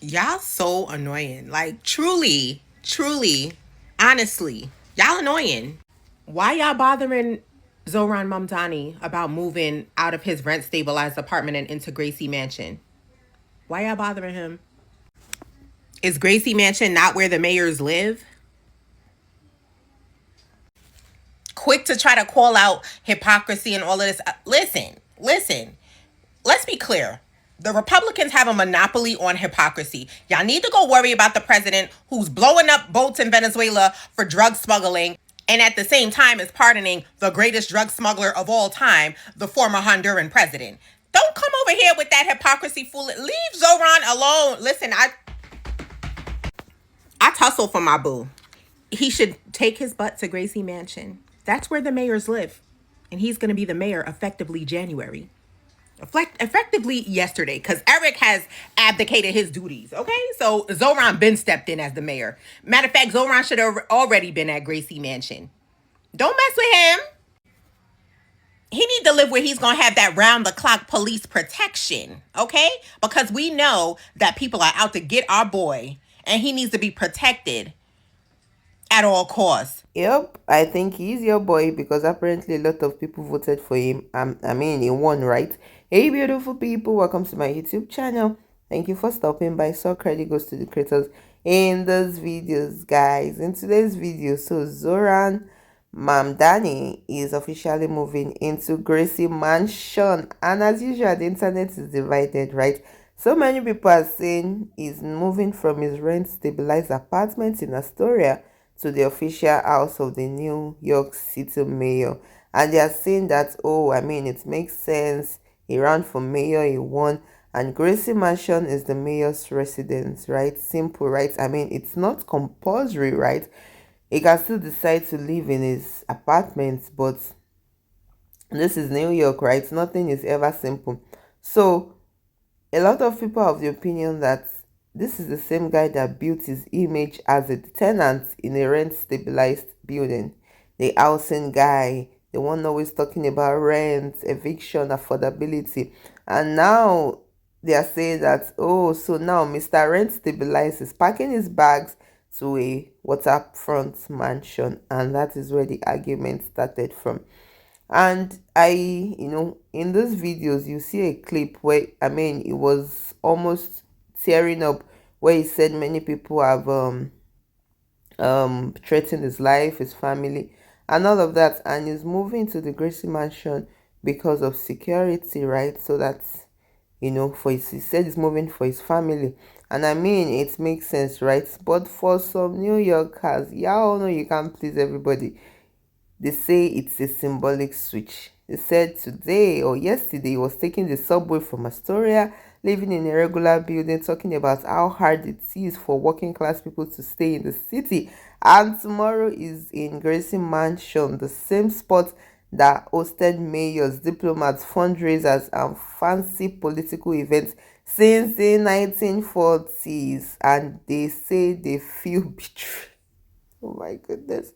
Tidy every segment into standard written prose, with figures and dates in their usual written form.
Y'all so annoying. Like, truly, truly, honestly, y'all annoying. Why y'all bothering Zohran Mamdani about moving out of his rent stabilized apartment and into Gracie Mansion? Why y'all bothering him? Is Gracie Mansion not where the mayors live? Quick to try to call out hypocrisy and all of this. Listen. Let's be clear. The Republicans have a monopoly on hypocrisy. Y'all need to go worry about the president who's blowing up boats in Venezuela for drug smuggling and at the same time is pardoning the greatest drug smuggler of all time, the former Honduran president. Don't come over here with that hypocrisy fool. Leave Zohran alone. Listen, I tussle for my boo. He should take his butt to Gracie Mansion. That's where the mayors live. And he's going to be the mayor effectively January. Effectively yesterday, because Eric has abdicated his duties. Okay, so Zohran been stepped in as the mayor. Matter of fact, Zohran should have already been at Gracie Mansion. Don't mess with him. He need to live where he's gonna have that round the clock police protection. Okay, because we know that people are out to get our boy, and he needs to be protected at all costs. Yep, I think he's your boy because apparently a lot of people voted for him. I mean, he won, right? Hey, beautiful people, welcome to my YouTube channel. Thank you for stopping by. So credit goes to the creators in those videos, guys. In today's video, so Zohran Mamdani is officially moving into Gracie Mansion, and as usual, the internet is divided, right? So many people are saying he's moving from his rent stabilized apartment in Astoria to the official house of the New York City mayor. And they are saying that, oh, I mean, it makes sense. He ran for mayor, he won. And Gracie Mansion is the mayor's residence, right? Simple, right? I mean, it's not compulsory, right? He can still decide to live in his apartment, but this is New York, right? Nothing is ever simple. So a lot of people have the opinion that this is the same guy that built his image as a tenant in a rent stabilized building. The housing guy, the one always talking about rent, eviction, affordability. And now they are saying that, oh, so now Mr. Rent Stabilized is packing his bags to a waterfront mansion. And that is where the argument started from. And in those videos, you see a clip where, I mean, it was almost tearing up, where he said many people have threatened his life, his family, and all of that. And he's moving to the Gracie Mansion because of security, right? So that's, for his, he said he's moving for his family. And I mean, it makes sense, right? But for some New Yorkers, y'all know you can't please everybody. They say it's a symbolic switch. They said today or yesterday he was taking the subway from Astoria, living in a regular building, talking about how hard it is for working class people to stay in the city. And tomorrow is in Gracie Mansion, the same spot that hosted mayors, diplomats, fundraisers, and fancy political events since the 1940s. And they say they feel betrayed. Oh my goodness.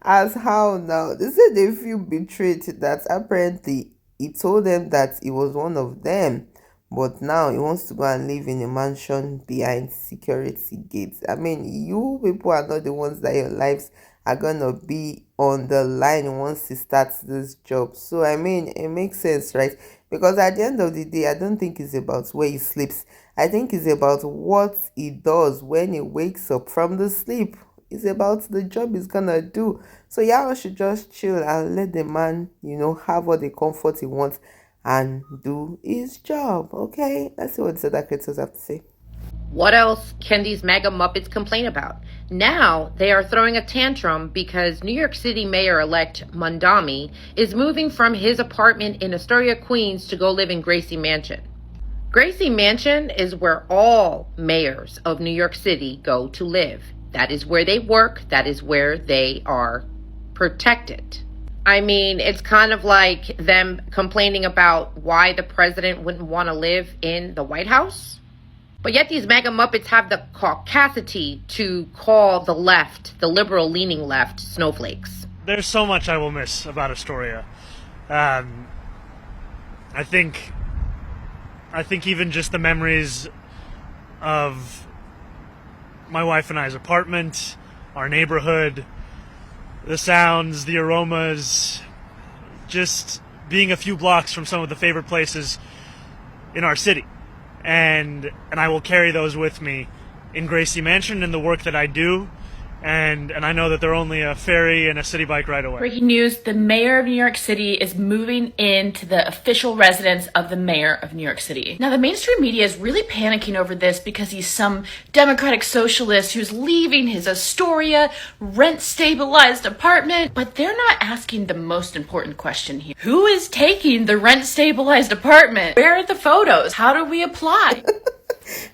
As how now? They said they feel betrayed that apparently he told them that he was one of them, but now he wants to go and live in a mansion behind security gates. I mean, you people are not the ones that your lives are gonna be on the line once he starts this job. So I mean, it makes sense, right? Because at the end of the day, I don't think it's about where he sleeps. I think it's about what he does when he wakes up from the sleep. It's about the job he's gonna do. So y'all should just chill and let the man, have all the comfort he wants and do his job. Okay, let's see what the other creators have to say. What else can these mega Muppets complain about? Now they are throwing a tantrum because New York City Mayor-elect Mamdani is moving from his apartment in Astoria, Queens to go live in Gracie Mansion. Gracie Mansion is where all mayors of New York City go to live. That is where they work. That is where they are protected. I mean, it's kind of like them complaining about why the president wouldn't want to live in the White House. But yet these mega Muppets have the caucasity to call the left, the liberal-leaning left, snowflakes. There's so much I will miss about Astoria. I think even just the memories of my wife and I's apartment, our neighborhood, the sounds, the aromas, just being a few blocks from some of the favorite places in our city. And I will carry those with me in Gracie Mansion and the work that I do. And I know that they're only a ferry and a city bike ride away. Breaking news, the mayor of New York City is moving into the official residence of the mayor of New York City. Now, the mainstream media is really panicking over this because he's some democratic socialist who's leaving his Astoria rent-stabilized apartment. But they're not asking the most important question here. Who is taking the rent-stabilized apartment? Where are the photos? How do we apply?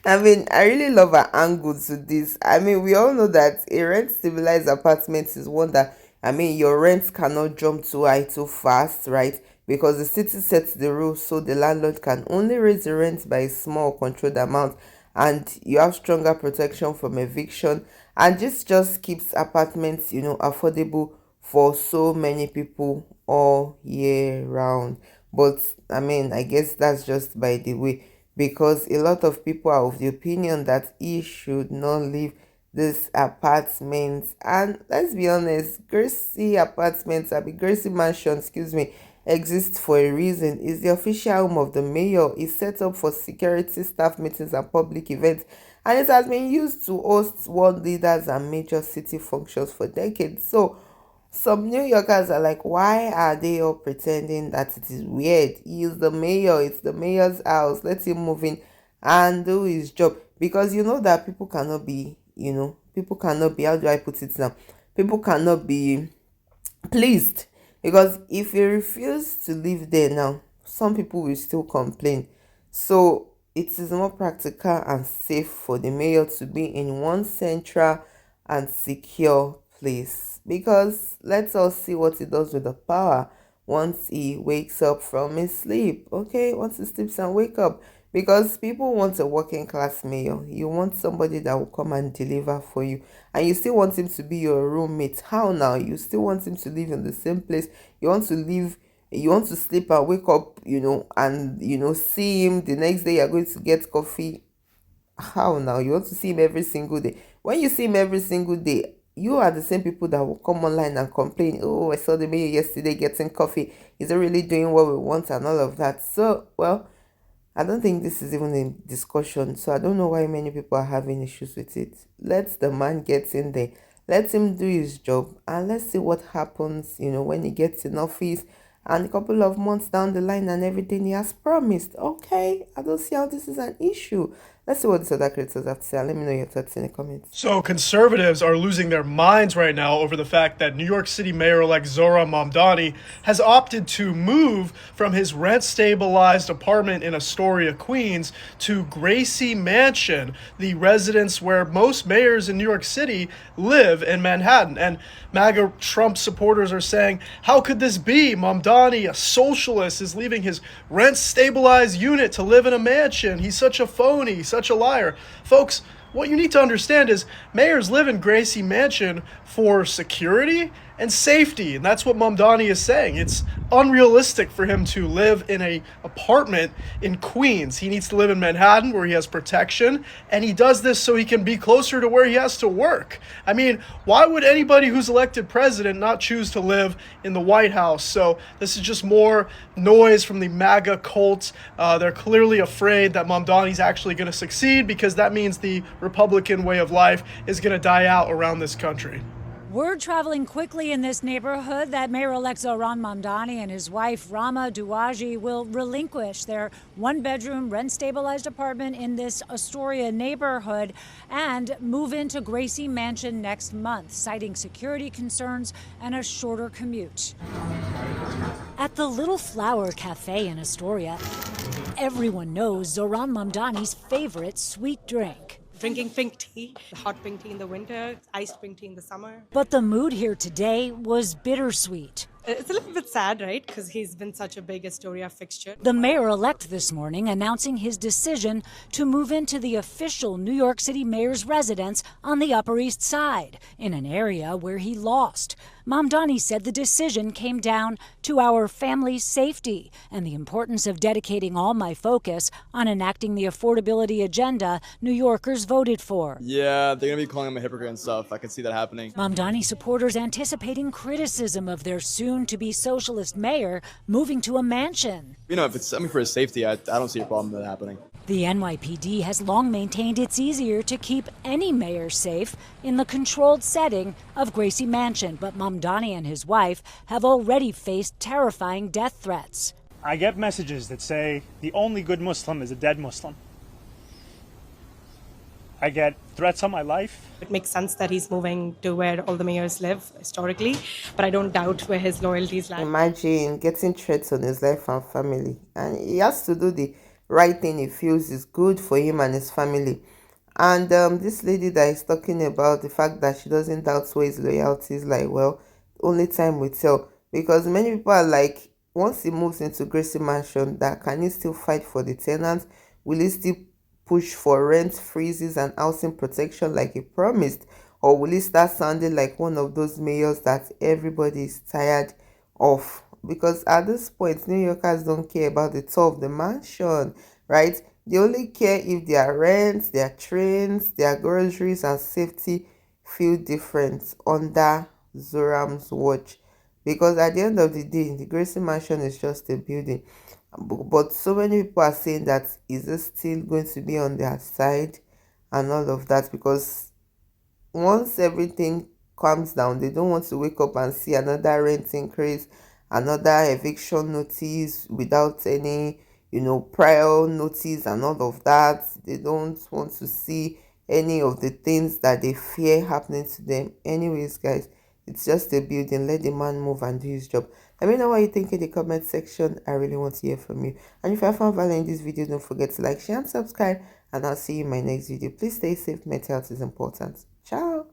I mean, I really love our angle to this. I mean, we all know that a rent-stabilized apartment is one that, I mean, your rent cannot jump too high too fast, right? Because the city sets the rules, so the landlord can only raise the rent by a small controlled amount, and you have stronger protection from eviction. And this just keeps apartments, affordable for so many people all year round. But I mean, I guess that's just by the way, because a lot of people are of the opinion that he should not leave this apartment. And let's be honest, Gracie Mansion, exists for a reason. It's the official home of the mayor. It's set up for security, staff meetings, and public events, and it has been used to host world leaders and major city functions for decades. So some New Yorkers are like, why are they all pretending that it is weird? He is the mayor. It's the mayor's house. Let him move in and do his job. Because you know that people cannot be, how do I put it now? People cannot be pleased. Because if you refuse to live there now, some people will still complain. So it is more practical and safe for the mayor to be in one central and secure place. Because let's all see what he does with the power once he wakes up from his sleep. Okay, once he sleeps and wake up. Because people want a working class mayor. You want somebody that will come and deliver for you. And you still want him to be your roommate. How now? You still want him to live in the same place. You want to sleep and wake up, and see him the next day. You're going to get coffee. How now? You want to see him every single day. When you see him every single day, you are the same people that will come online and complain, oh, I saw the mayor yesterday getting coffee. Is he really doing what we want and all of that? So, well, I don't think this is even a discussion. So I don't know why many people are having issues with it. Let the man get in there. Let him do his job. And let's see what happens, when he gets in office and a couple of months down the line and everything he has promised. Okay, I don't see how this is an issue. Let's see what these other creators have to say. Let me know your thoughts in the comments. So conservatives are losing their minds right now over the fact that New York City Mayor-elect Zohran Mamdani has opted to move from his rent-stabilized apartment in Astoria, Queens, to Gracie Mansion, the residence where most mayors in New York City live in Manhattan. And MAGA Trump supporters are saying, how could this be? Mamdani, a socialist, is leaving his rent-stabilized unit to live in a mansion. He's such a phony, such a liar. Folks, what you need to understand is mayors live in Gracie Mansion for security and safety, and that's what Mamdani is saying. It's unrealistic for him to live in an apartment in Queens. He needs to live in Manhattan where he has protection, and he does this so he can be closer to where he has to work. I mean, why would anybody who's elected president not choose to live in the White House? So this is just more noise from the MAGA cult. They're clearly afraid that Mamdani's actually going to succeed because that means the Republican way of life is going to die out around this country. Word traveling quickly in this neighborhood that Mayor-elect Zohran Mamdani and his wife Rama Douaji will relinquish their one-bedroom rent-stabilized apartment in this Astoria neighborhood and move into Gracie Mansion next month, citing security concerns and a shorter commute. At the Little Flower Cafe in Astoria, everyone knows Zohran Mamdani's favorite sweet drink. Drinking pink tea, hot pink tea in the winter, iced pink tea in the summer. But the mood here today was bittersweet. It's a little bit sad, right? Because he's been such a big Astoria fixture. The mayor-elect this morning announcing his decision to move into the official New York City mayor's residence on the Upper East Side, in an area where he lost. Mamdani said the decision came down to our family's safety and the importance of dedicating all my focus on enacting the affordability agenda New Yorkers voted for. Yeah, they're going to be calling him a hypocrite and stuff. I can see that happening. Mamdani supporters anticipating criticism of their soon-to-be socialist mayor moving to a mansion. You know, if it's something for his safety, I don't see a problem with that happening. The NYPD has long maintained it's easier to keep any mayor safe in the controlled setting of Gracie Mansion, but Mamdani and his wife have already faced terrifying death threats. I get messages that say the only good Muslim is a dead Muslim. I get threats on my life. It makes sense that he's moving to where all the mayors live historically, but I don't doubt where his loyalties lie. Imagine getting threats on his life and family, and he has to do the right thing he feels is good for him and his family. And this lady that is talking about the fact that she doesn't doubt where his loyalties lie, well, only time will tell, because many people are like, once he moves into Gracie Mansion, that can he still fight for the tenants? Will he still push for rent freezes and housing protection like he promised, or will he start sounding like one of those mayors that everybody is tired of? Because at this point, New Yorkers don't care about the top of the mansion, right? They only care if their rent, their trains, their groceries and safety feel different under Zohran's watch. Because at the end of the day, the Gracie Mansion is just a building. But so many people are saying that is it still going to be on their side and all of that, because once everything calms down, they don't want to wake up and see another rent increase, another eviction notice without any, prior notice and all of that. They don't want to see any of the things that they fear happening to them. Anyways, guys, it's just a building. Let the man move and do his job. Let me know what you think in the comment section. I really want to hear from you. And if you found value in this video, don't forget to like, share and subscribe. And I'll see you in my next video. Please stay safe. Mental health is important. Ciao.